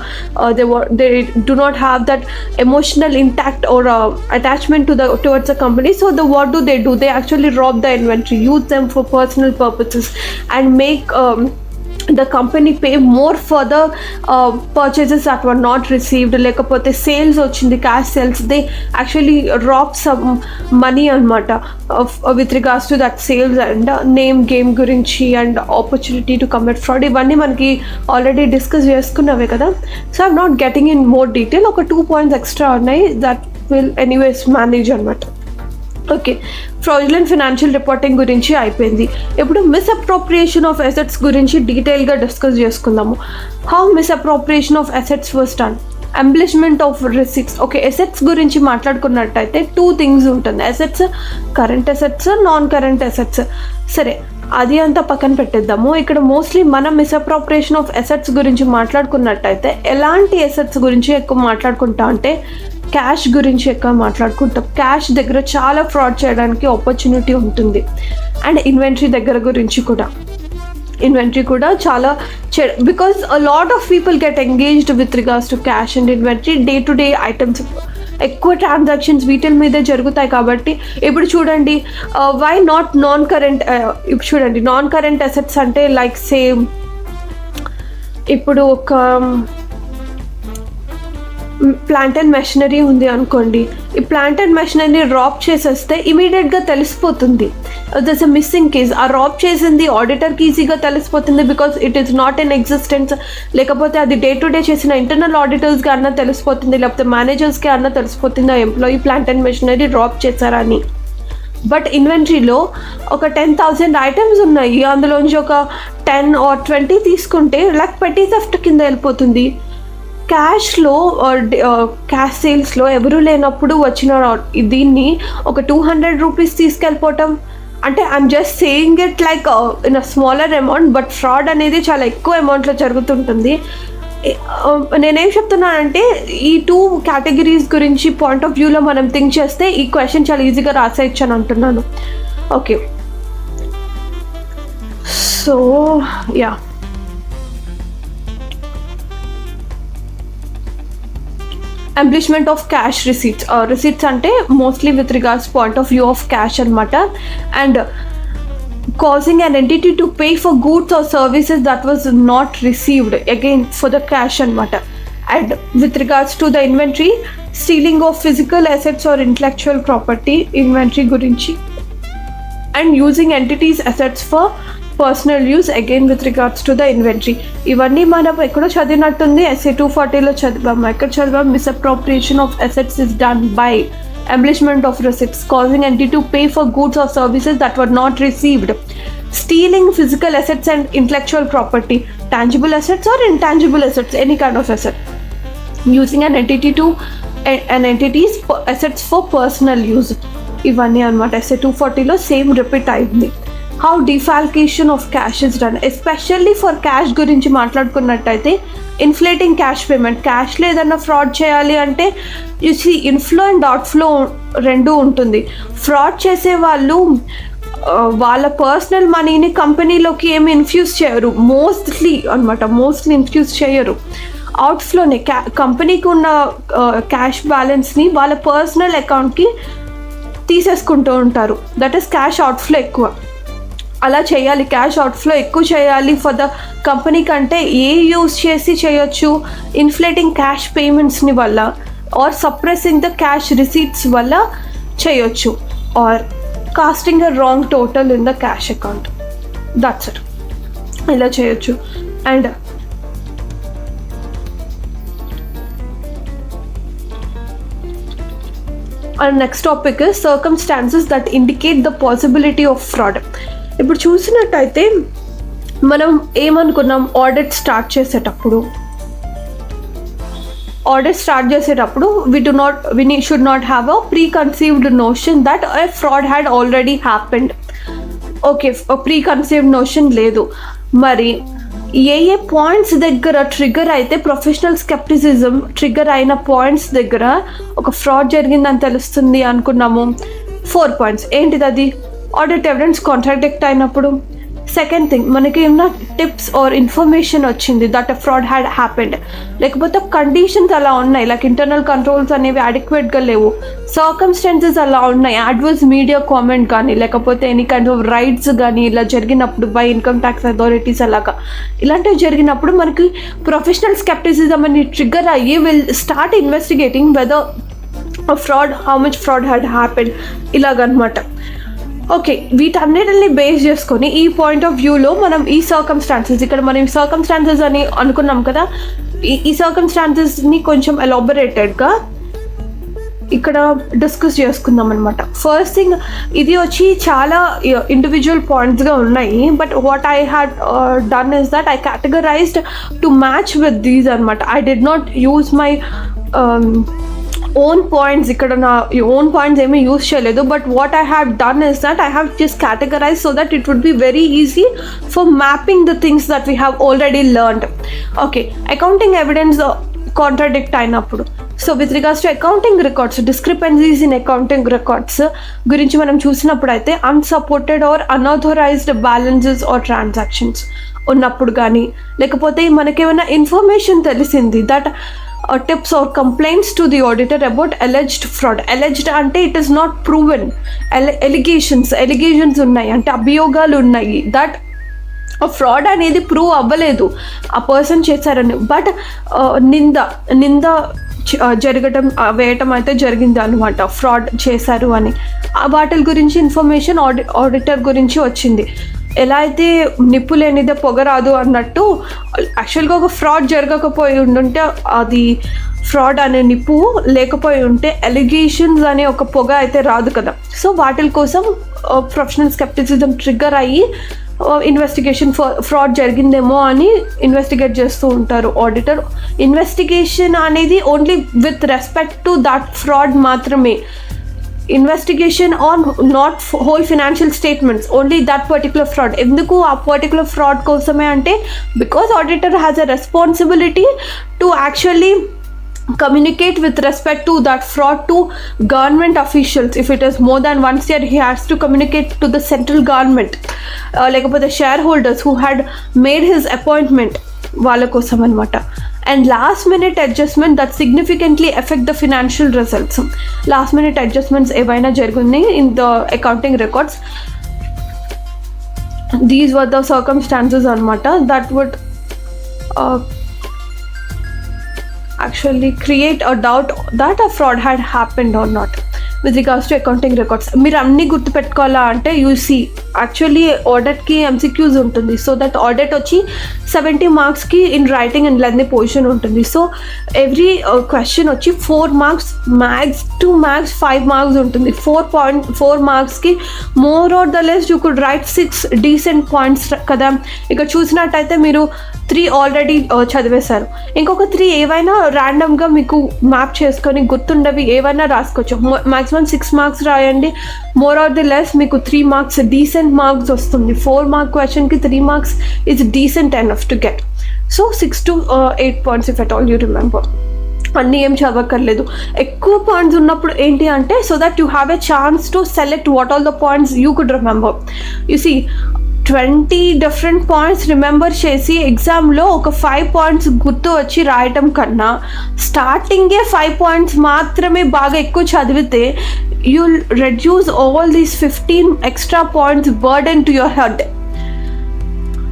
They do not have that emotional intact or attachment towards the company. So what do? They actually rob the inventory, use them for personal purposes, and make the company pay more for the purchases that were not received. లేకపోతే sales వచ్చింది, cash sales, they actually wrap some money అనమాట with regards to that sales. And name game గురించి and opportunity to commit fraud, ఇవన్నీ మనకి already discuss చేసుకున్నవే కదా. So I'm not getting in more detail. ఒక 2 points extra ఉన్నాయి that will anyways manage అనమాట. Okay, fraudulent financial reporting గురించి అయిపోయింది. ఇప్పుడు మిస్అప్రోప్రియేషన్ ఆఫ్ అసెట్స్ గురించి డీటెయిల్గా డిస్కస్ చేసుకుందాము. How misappropriation of assets was done? Embellishment of receipts. Okay, assets గురించి మాట్లాడుకున్నట్టయితే 2 థింగ్స్ ఉంటుంది. Assets, current assets, non current assets. సరే, అది అంతా పక్కన పెట్టేద్దాము. ఇక్కడ మోస్ట్లీ మనం మిస్అప్రోప్రియేషన్ ఆఫ్ అసెట్స్ గురించి మాట్లాడుకున్నట్టయితే ఎలాంటి అసెట్స్ గురించి ఎక్కువ మాట్లాడుకుంటా అంటే క్యాష్ గురించి ఎక్కువ మాట్లాడుకుంటాం. క్యాష్ దగ్గర చాలా ఫ్రాడ్ చేయడానికి ఆపర్చునిటీ ఉంటుంది. అండ్ ఇన్వెంటరీ దగ్గర గురించి కూడా, ఇన్వెంటరీ కూడా చాలా because a lot of people get engaged with regards to cash and inventory. Day to day items, ఎక్కువ ట్రాన్సాక్షన్స్ వీటిల మీదే జరుగుతాయి కాబట్టి. ఇప్పుడు చూడండి, వై నాట్ నాన్ కరెంట్? ఇప్పుడు చూడండి, నాన్ కరెంట్ అసెట్స్ అంటే లైక్ సేమ్ ఇప్పుడు ఒక ప్లాంట్ అండ్ మెషినరీ ఉంది అనుకోండి, ఈ ప్లాంట్ అండ్ మెషినరీ రాబ్ చేసేస్తే ఇమీడియట్గా తెలిసిపోతుంది దట్స్ అ మిస్సింగ్ కేస్. ఆ రాబ్ చేసింది ఆడిటర్కి ఈజీగా తెలిసిపోతుంది because it is not in existence. లేకపోతే అది డే టు డే చేసిన ఇంటర్నల్ ఆడిటర్స్కి అన్న తెలిసిపోతుంది, లేకపోతే మేనేజర్స్కి అన్న తెలిసిపోతుంది ఆ employee plant and machinery rob చేశారని. బట్ ఇన్వెంటరీలో ఒక 10,000 ఐటమ్స్ ఉన్నాయి, అందులోంచి ఒక 10 or 20 తీసుకుంటే లైక్ పెట్టి థెఫ్ట్ కింద వెళ్ళిపోతుంది. క్యాష్లో క్యాష్ సేల్స్లో ఎవరు లేనప్పుడు వచ్చిన దీన్ని ఒక 200 రూపీస్ తీసుకెళ్ళిపోవటం అంటే I'm just saying it like in a smaller amount, but fraud అనేది చాలా ఎక్కువ అమౌంట్లో జరుగుతుంటుంది. నేనేం చెప్తున్నానంటే ఈ 2 కేటగిరీస్ గురించి పాయింట్ ఆఫ్ వ్యూలో మనం థింక్ చేస్తే ఈ క్వశ్చన్ చాలా ఈజీగా రాసేయచ్చు అని అంటున్నాను. Okay, so yeah, embezzlement of cash receipts. Receipts అంటే mostly with regards point of view of cash అనమాట. And causing an entity to pay for goods or services that was not received, again for the cash and matter. And with regards to the inventory, stealing of physical assets or intellectual property, inventory gurinchi. And using entities assets for personal use, again with regards to the inventory. ఇవన్నీ మనం ఎక్కడో చదివినట్టుంది, SA 240లో చదివాము. ఎక్కడ చదివాము? misappropriation of assets is done by embellishment of receipts, causing entity to pay for goods or services that were not received. Stealing physical assets and intellectual property, tangible assets or intangible assets, any kind of asset. Using an entity's assets for personal use. ఇవన్నీ అనమాట SA 240లో same repeat అయింది. How defalcation of cash is done, especially for cash గురించి మాట్లాడుకున్నట్టయితే inflating cash payment. క్యాష్లో ఏదన్నా fraud చేయాలి అంటే చూసి ఇన్ఫ్లో అండ్ అవుట్ఫ్లో రెండూ ఉంటుంది. ఫ్రాడ్ చేసే వాళ్ళు వాళ్ళ పర్సనల్ మనీని కంపెనీలోకి ఏమి ఇన్ఫ్యూజ్ చేయరు, మోస్ట్లీ ఇన్ఫ్యూజ్ చేయరు. అవుట్ఫ్లోనే కంపెనీకి ఉన్న క్యాష్ బ్యాలెన్స్ని వాళ్ళ పర్సనల్ అకౌంట్కి తీసేసుకుంటూ ఉంటారు. దట్ ఈస్ క్యాష్ అవుట్ఫ్లో ఎక్కువ. అలా చేయాలి, క్యాష్ అవుట్ఫ్లో ఎక్కువ చేయాలి ఫర్ ద కంపెనీ కంటే ఏ యూజ్ చేసి చేయొచ్చు? ఇన్ఫ్లేటింగ్ క్యాష్ పేమెంట్స్ని వల్ల or suppressing the cash receipts వల్ల చేయొచ్చు, or casting a wrong total in the cash account. That's it, ఇలా చేయొచ్చు. And our next topic is circumstances that indicate the possibility of fraud. ఇప్పుడు చూసినట్టయితే మనం ఏమనుకున్నాం, ఆడిట్ స్టార్ట్ చేసేటప్పుడు we should not have a preconceived notion that a fraud had already happened. Okay, preconceived notion లేదు. మరి ఏ points దగ్గర trigger అయితే professional scepticism trigger అయిన పాయింట్స్ దగ్గర ఒక ఫ్రాడ్ జరిగిందని తెలుస్తుంది అనుకున్నాము? 4 పాయింట్స్. ఏంటిది అది? ఆడిట్ ఎవిడెన్స్ కాంట్రాడిక్ట్ అయినప్పుడు. సెకండ్ థింగ్, మనకి ఏమన్నా టిప్స్ ఆర్ ఇన్ఫర్మేషన్ వచ్చింది that a fraud had happened, లేకపోతే కండిషన్స్ అలా ఉన్నాయి, లైక్ ఇంటర్నల్ కంట్రోల్స్ అనేవి అడిక్వేట్గా లేవు, సర్కమ్స్టాన్సెస్ అలా ఉన్నాయి, అడ్వర్స్ మీడియా కామెంట్ కానీ లేకపోతే ఎనీ కైండ్ ఆఫ్ రైట్స్ కానీ ఇలా జరిగినప్పుడు బై ఇన్కమ్ ట్యాక్స్ అథారిటీస్ అలాగా ఇలాంటివి జరిగినప్పుడు మనకి ప్రొఫెషనల్ స్కెప్టిసిజం అని ట్రిగ్గర్ అయ్యి will start investigating whether fraud, how much fraud had happened ఇలాగనమాట. ఓకే, వీటన్నిటిని బేస్ చేసుకొని ఈ పాయింట్ ఆఫ్ వ్యూలో మనం ఈ సర్కమ్స్టాన్సెస్, ఇక్కడ మనం సర్కమ్స్టాన్సెస్ అని అనుకున్నాం కదా, ఈ సర్కమ్స్టాన్సెస్ని కొంచెం ఎలాబొరేటెడ్గా ఇక్కడ డిస్కస్ చేసుకుందాం అనమాట. ఫస్ట్ థింగ్, ఇది వచ్చి చాలా ఇండివిజువల్ పాయింట్స్గా ఉన్నాయి, but what I had done is that I categorized to match with these అనమాట. I did not use my own points, ఇక్కడ నా ఓన్ పాయింట్స్ ఏమీ యూజ్ చేయలేదు, but what I have done is that I have just categorized so that it would be very easy for mapping the things that we have already learned. Okay, accounting evidence contradict అయినప్పుడు. So with regards to accounting records, discrepancies in accounting records గురించి మనం చూసినప్పుడు అయితే unsupported or unauthorized balances or transactions ఉన్నప్పుడు కానీ, లేకపోతే మనకేమైనా information తెలిసింది that tips or complaints to the auditor about alleged fraud. Alleged అంటే it is not proven. Allegations ఉన్నాయి అంటే అభియోగాలు ఉన్నాయి దట్ ఫ్రాడ్ అనేది ప్రూవ్ అవ్వలేదు ఆ పర్సన్ చేశారని, బట్ నింద వేయటం అయితే జరిగింది అనమాట, ఫ్రాడ్ చేశారు అని. వాటి గురించి ఇన్ఫర్మేషన్ ఆడిటర్ గురించి వచ్చింది. ఎలా అయితే నిప్పు లేనిదే పొగ రాదు అన్నట్టు, యాక్చువల్గా ఒక ఫ్రాడ్ జరగకపోయి ఉండుంటే, అది ఫ్రాడ్ అనే నిప్పు లేకపోయి ఉంటే ఎలిగేషన్స్ అనే ఒక పొగ అయితే రాదు కదా. సో వాటి కోసం ప్రొఫెషనల్ స్కెప్టిసిజం ట్రిగ్గర్ అయ్యి ఇన్వెస్టిగేషన్ ఫ్రాడ్ జరిగిందేమో అని ఇన్వెస్టిగేట్ చేస్తూ ఉంటారు ఆడిటర్. ఇన్వెస్టిగేషన్ అనేది only with respect to that fraud మాత్రమే. Investigation on not whole financial statements, only that particular fraud. ఎందుకు ఆ పర్టికులర్ ఫ్రాడ్ కోసమే అంటే, because auditor has a responsibility to actually communicate with respect to that fraud to government officials. If it is more than once year, he has to communicate to the central government, like about the shareholders who had made his appointment, వాళ్ళ కోసం అనమాట. And last minute adjustment that significantly affect the financial results. Last minute adjustments ఏవైనా జరుగున్నాయి in the accounting records, these were the circumstances అనమాట that would actually create a doubt that a fraud had happened or not with regards to accounting records. మీరు అన్నీ గుర్తుపెట్టుకోవాలా అంటే, you see actually ఆడిట్కి MCQs ఉంటుంది. So that audit వచ్చి 70 మార్క్స్కి in writing and lengthy position ఉంటుంది. So every question వచ్చి 4 marks, max to max 5 marks ఉంటుంది. 4 మార్క్స్కి more or the less you could right 6 decent points కదా. ఇక చూసినట్టయితే మీరు 3 ఆల్రెడీ చదివేశారు, ఇంకొక 3 ఏవైనా ర్యాండమ్గా మీకు మ్యాప్ చేసుకొని గుర్తుండవి ఏవైనా రాసుకోవచ్చు. మ్యాక్సిమం 6 మార్క్స్ రాయండి, మోర్ ఆర్ ది లెస్ మీకు 3 మార్క్స్ డీసెంట్ మార్క్స్ వస్తుంది. 4 మార్క్ క్వశ్చన్కి 3 marks it's decent enough to get. So 6 to 8 points if at all you remember. అన్నీ ఏం చదవక్కర్లేదు. ఎక్కువ పాయింట్స్ ఉన్నప్పుడు ఏంటి అంటే, so that you have a chance to select what all the points you could remember. You see 20 different points remember చేసి ఎగ్జామ్లో ఒక 5 పాయింట్స్ గుర్తు వచ్చి రాయటం కన్నా, స్టార్టింగే 5 పాయింట్స్ మాత్రమే బాగా ఎక్కువ చదివితే you'll reduce all these 15 extra points burden to your head.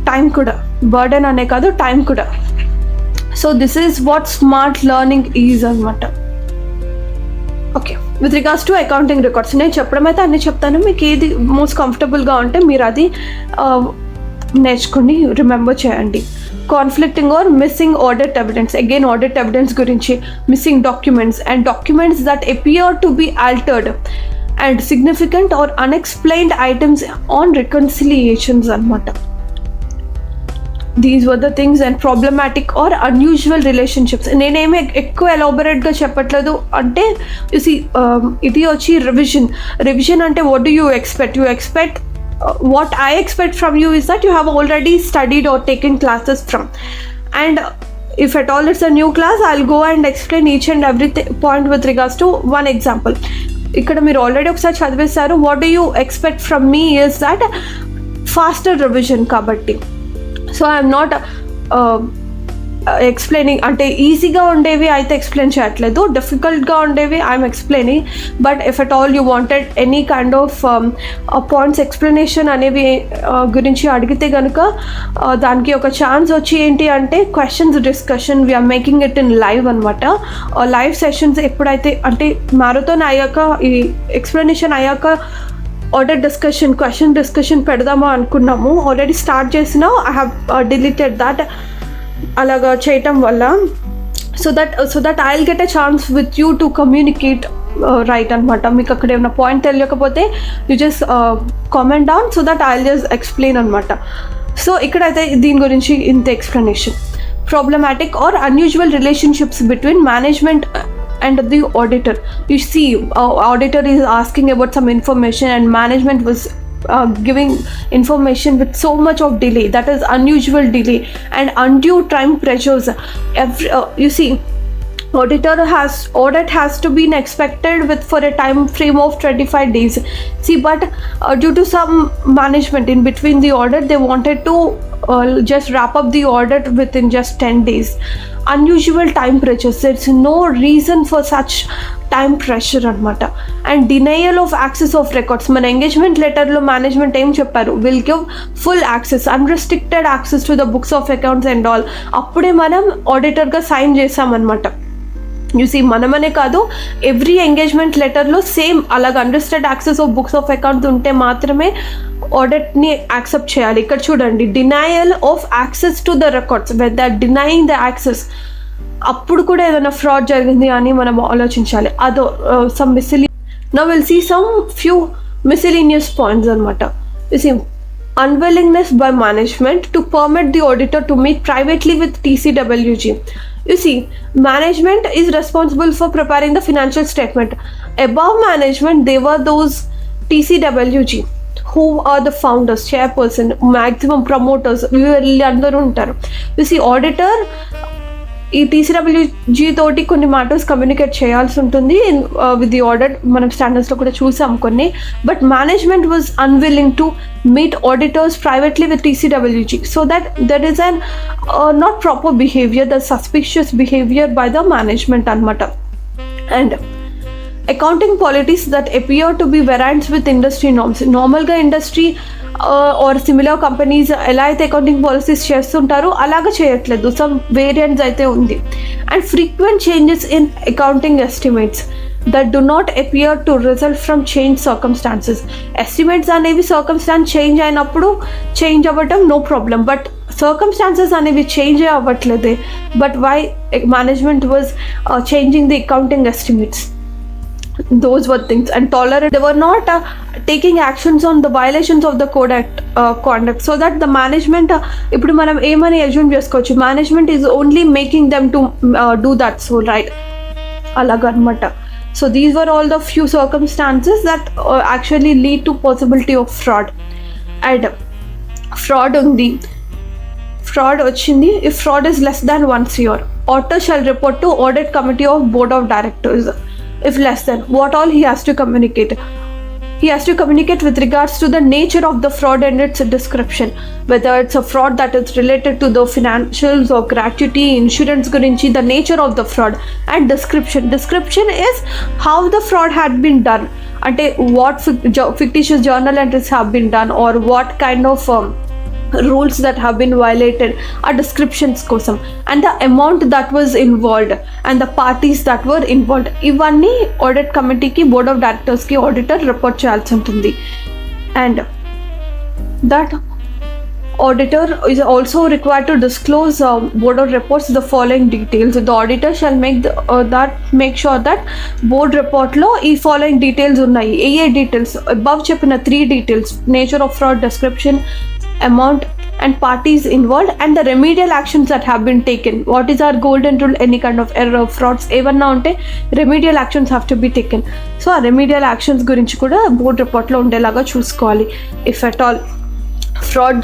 Time kuda burden ane kaadu, time kuda. So this is what smart learning is anamata. Okay, with regards to accounting records నేను చెప్పడం అయితే అన్నీ చెప్తాను. మీకు ఏది most కంఫర్టబుల్గా ఉంటే మీరు అది నేర్చుకుని రిమెంబర్ చేయండి. Conflicting or missing audit evidence, again audit evidence గురించి, missing documents and documents that appear to be altered and significant or unexplained items on reconciliations అనమాట. These were the things. And problematic or unusual relationships, నేనేమి ఎక్కువ ఎలాబొరేట్గా చెప్పట్లేదు. అంటే చూసి ఇది వచ్చి revision అంటే what do you expect? You expect what I expect from you is that you have already studied or taken classes from, and if at all it's a new class, I'll go and explain each and every point with regards to one example. ఇక్కడ మీరు already ఒకసారి చదివేశారు. What do you expect from me is that faster revision కాబట్టి. So I'm not explaining అంటే ఈజీగా ఉండేవి అయితే explain చేయట్లేదు, డిఫికల్ట్గా ఉండేవి I'm explaining. But if at all you wanted any kind of points explanation అనేవి గురించి అడిగితే కనుక దానికి ఒక ఛాన్స్ వచ్చి ఏంటి అంటే questions discussion, we are making it in live అనమాట. లైవ్ సెషన్స్ ఎప్పుడైతే అంటే మ్యారథాన్ అయ్యాక, ఈ ఎక్స్ప్లెనేషన్ అయ్యాక ఆడిట్ డిస్కషన్, క్వశ్చన్ డిస్కషన్ పెడదామా అనుకున్నాము. ఆల్రెడీ స్టార్ట్ చేసినా ఐ హ్యావ్ డిలీటెడ్ దట్ అలాగా చేయటం వల్ల. So that I will get a chance with you to communicate right అనమాట. మీకు అక్కడ ఏమైనా పాయింట్ తెలియకపోతే you just comment down, so that I will just explain అనమాట. సో ఇక్కడైతే దీని గురించి ఇంత explanation. Problematic or unusual relationships between management and the auditor. You see, auditor is asking about some information and management was giving information with so much of delay. That is unusual delay and undue time pressures. You see, audit has to be expected with for a time frame of 25 days. See, but due to some management in between the audit, they wanted to just wrap up the audit within just 10 days. Unusual time pressures, there's no reason for such time pressure anamata. And denial of access of records, మన engagement letter లో management ఏం చెప్పారు, will give full access, unrestricted access to the books of accounts and all. అప్పుడే మనం auditor గా sign చేసాం అనమాట. మనమనే కాదు, ఎవ్రీ ఎంగేజ్మెంట్ లెటర్లో సేమ్ అలాగ understand access of books of accounts ఉంటే మాత్రమే ఆడిట్ని యాక్సెప్ట్ చేయాలి. ఇక్కడ చూడండి, denial of access to the records, when they are denying the access, అప్పుడు కూడా ఏదైనా ఫ్రాడ్ జరిగింది అని మనం ఆలోచించాలి. అదో some now will see some few miscellaneous points అనమాట. Unwillingness by management to permit the auditor to meet privately with TCWG. Management is responsible for preparing the financial statement. Above management, they were those TCWG who are the founders, chairperson, maximum promoters, వీళ్ళందరూ ఉంటారు. Auditor ఈ TCWG తోటి కొన్ని matters communicate చేయాల్సి ఉంటుంది with the audit. మనం స్టాండర్డ్స్లో కూడా చూసాం కొన్ని. But management was unwilling to meet auditors privately with TCWG, so that is un not proper behaviour, the suspicious behaviour by the management అనమాట. And accounting policies that appear to be variance with industry norms. నార్మల్గా industry or similar companies ఎలా అయితే accounting policies చేస్తుంటారో అలాగా చేయట్లేదు, some variants అయితే ఉంది. And frequent changes in accounting estimates that do not appear to result from change circumstances. Estimates అనేవి circumstances change అయినప్పుడు change అవ్వటం నో ప్రాబ్లం, బట్ సర్కమ్స్టాన్సెస్ అనేవి చేంజ్ అవ్వట్లేదే. But why management was changing the accounting estimates? Those were things. And tolerant, they were not taking actions on the violations of the conduct, so that the management ఇప్పుడు మనం ఏమని assume చేసుకోవచ్చు, management is only making them to do that, so right, అలాగనమాట. So these were all the few circumstances that actually lead to possibility of fraud. And fraud ఉంది, fraud వచ్చింది. If fraud is less than 1 year, auditor shall report to audit committee of board of directors. If less than, what all he has to communicate? He has to communicate with regards to the nature of the fraud and its description, whether it's a fraud that is related to the financials or gratuity, insurance gurinchi, the nature of the fraud, and description is how the fraud had been done, ante what fictitious journal entries have been done, or what kind of rules that have been violated, are descriptions kosam, and the amount that was involved and the parties that were involved. ఇవన్నీ audit committee కి, board of directors కి auditor report చేయాల్సి ఉంటుంది. And that auditor is also required to disclose board of reports the following details. The auditor shall make sure that board report లో ఈ following details ఉన్నాయి. ఏ details? Above చెప్పిన 3 details: nature of fraud, description, amount, and parties involved, and the remedial actions that have been taken. What is our golden rule? Any kind of error, frauds ఏమన్నా ఉంటే remedial actions have to be taken. So ఆ remedial actions గురించి కూడా board రిపోర్ట్లో ఉండేలాగా చూసుకోవాలి. If at all fraud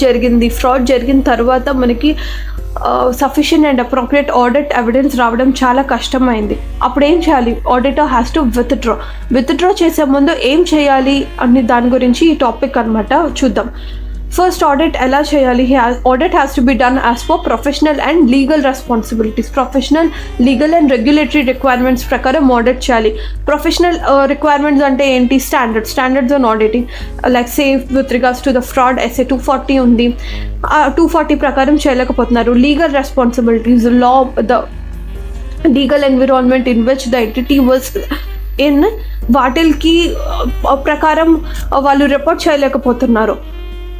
జరిగిన తర్వాత మనకి sufficient and appropriate audit evidence రావడం చాలా కష్టమైంది. అప్పుడు ఏం చేయాలి? ఆడిటర్ హ్యాస్ టు విత్డ్రా చేసే ముందు ఏం చేయాలి అని దాని గురించి ఈ టాపిక్ అనమాట చూద్దాం. ఫస్ట్ ఆడిట్ ఎలా చేయాలి? Audit has to be done as per professional and legal responsibilities. Professional, legal and regulatory requirements ప్రకారం ఆడిట్ చేయాలి. ప్రొఫెషనల్ రిక్వైర్మెంట్స్ అంటే ఏంటి? Standards on auditing, like safe with regards to the fraud SA 240 ఉంది. 240 ప్రకారం చేయలేకపోతున్నారు. Legal responsibilities, law, the legal environment in which the entity was in, వాటికి ప్రకారం వాళ్ళు రిపోర్ట్ చేయలేకపోతున్నారు.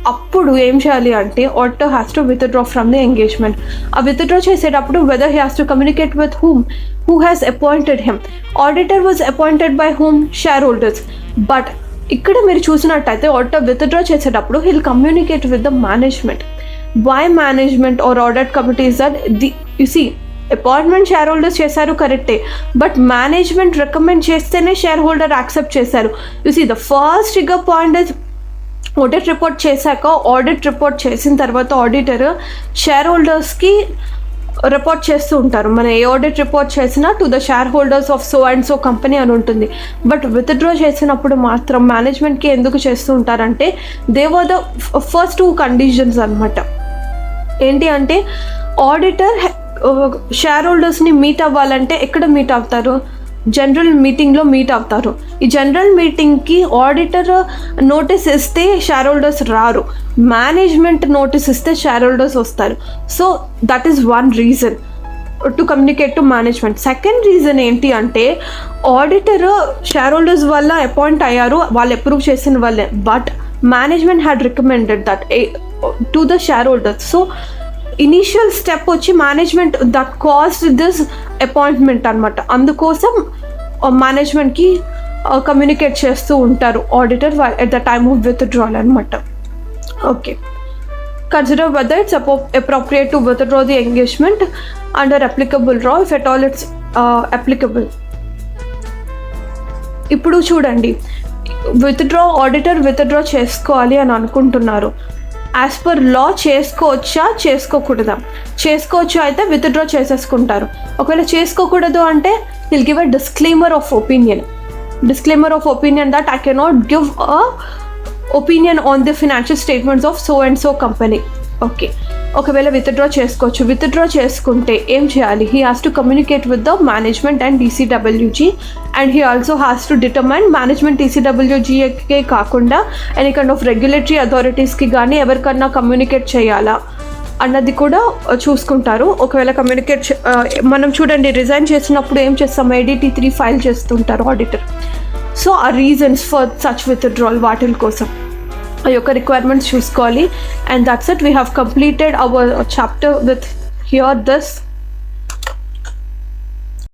అప్పుడు ఏం చేయాలి అంటే auditor has to withdraw from the engagement. ఆ విత్డ్రా చేసేటప్పుడు whether he has to communicate with who has appointed him. Auditor was appointed by whom? Share holders. But ఇక్కడ మీరు చూసినట్టయితే ఆడిటర్ విత్డ్రా చేసేటప్పుడు he'll communicate with the management. Why management or audit committees that appointment share holders చేశారు కరెక్టే, but management recommend చేస్తేనే share holder accept చేశారు. The first trigger point is audit report చేశాక, audit report చేసిన తర్వాత auditor share హోల్డర్స్కి report చేస్తూ ఉంటారు. మన ఏ ఆడిట్ రిపోర్ట్ చేసినా to the share holders of so and so company అని ఉంటుంది. బట్ విత్డ్రా చేసినప్పుడు మాత్రం మేనేజ్మెంట్కి ఎందుకు చేస్తూ ఉంటారంటే they were the first 2 conditions అనమాట. ఏంటి అంటే ఆడిటర్ షేర్ హోల్డర్స్ని మీట్ అవ్వాలంటే ఎక్కడ మీట్ అవుతారు? జనరల్ మీటింగ్లో మీట్ అవుతారు. ఈ జనరల్ మీటింగ్కి ఆడిటర్ నోటీస్ ఇస్తే షేర్ హోల్డర్స్ రారు, మేనేజ్మెంట్ నోటీస్ ఇస్తే షేర్ హోల్డర్స్ వస్తారు. So that is one reason. To communicate to management. Second reason ఏంటి అంటే ఆడిటర్ షేర్ హోల్డర్స్ వల్ల అపాయింట్ అయ్యారు, వాళ్ళు అప్రూవ్ చేసిన వాళ్ళే, but management had recommended that to the share holders. So initial step వచ్చి management that cast this appointment అనమాట. అందుకోసం మేనేజ్మెంట్కి కమ్యూనికేట్ చేస్తూ ఉంటారు auditor at the time of withdrawal అనమాట. Okay, consider whether it's appropriate to withdraw the engagement under applicable law if at all it's applicable. ఇప్పుడు చూడండి, auditor withdraw చేసుకోవాలి అని అనుకుంటున్నారు. యాజ్ పర్ లా చేసుకోవచ్చా చేసుకోకూడదా? చేసుకోవచ్చు అయితే విత్డ్రా చేసేసుకుంటారు. ఒకవేళ చేసుకోకూడదు అంటే will give a disclaimer of opinion that I cannot give a opinion on the financial statements of so and so company. Okay, ఒకవేళ విత్డ్రా చేసుకోవచ్చు. విత్డ్రా చేసుకుంటే ఏం చేయాలి? He has to communicate with the management and DCWG, and he also has to determine management DCWGకే కాకుండా any kind of regulatory అథారిటీస్కి కానీ ఎవరికన్నా కమ్యూనికేట్ చేయాలా అన్నది కూడా చూసుకుంటారు. ఒకవేళ కమ్యూనికేట్ మనం చూడండి, రిజైన్ చేసినప్పుడు ఏం చేస్తాం? ADT 3 ఫైల్ చేస్తుంటారు ఆడిటర్. సో ఆ రీజన్స్ ఫర్ సచ్ విత్డ్రాల్ వాటి కోసం ఆ యొక్క రిక్వైర్మెంట్స్ చూసుకోవాలి. And that's it, we have completed hour chapter with here this